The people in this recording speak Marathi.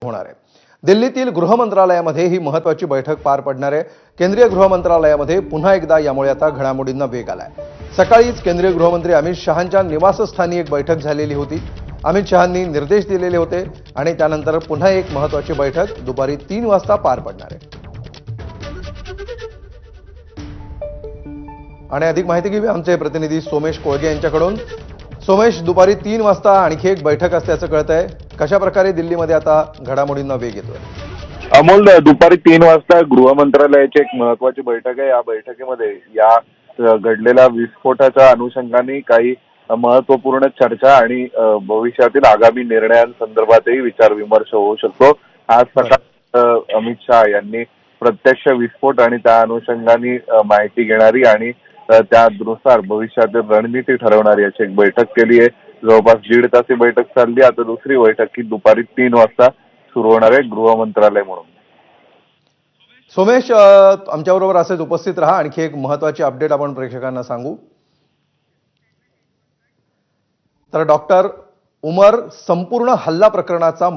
होणार आहे। दिल्लीतील गृह मंत्रालयामध्ये ही महत्त्वाची बैठक पार पडणार आहे। केंद्रीय गृह मंत्रालयामध्ये पुन्हा एकदा यामुळे आता घडामोडींना वेग आलाय। सकाळीच केंद्रीय गृहमंत्री अमित शहांच्या निवासस्थानी एक बैठक झालेली होती। अमित शहांनी निर्देश दिलेले होते आणि त्यानंतर पुन्हा एक महत्त्वाची बैठक दुपारी 3 वाजता पार पडणार आहे। आणि अधिक माहिती घेऊया आमचे प्रतिनिधी सोमेश कोळगे यांच्याकडून। सोमेश, दुपारी 3 वाजता आणखी एक बैठक असल्याचं कळतंय। कशा प्रकारे दिल्लीमध्ये आता घडामोडींना वेग येतोय? अमोल, दुपारी 3 वाजता गृह मंत्रालयाची एक महत्वाची बैठक आहे। या बैठकीमध्ये या घडलेल्या विस्फोटाच्या अनुषंगाने काही महत्वपूर्ण चर्चा आणि भविष्यातील आगामी निर्णयांसंदर्भातही विचारविमर्श होऊ शकतो। आज सकाळी अमित शहा यांनी प्रत्यक्ष विस्फोट आणि त्या अनुषंगाने माहिती घेणारी आणि त्यानुसार भविष्यातील रणनीती ठरवणारी अशी एक बैठक केली आहे। जवळपास 1.5 तास ही बैठक चालली। आता दुसरी बैठक ही दुपारी 3 वाजता सुरू होणार आहे गृह मंत्रालय म्हणून। सोमेश, आमच्याबरोबर असेच उपस्थित राहा। आणखी एक महत्त्वाची अपडेट आपण प्रेक्षकांना सांगू। तर डॉक्टर उमर संपूर्ण हल्ला प्रकरणाचा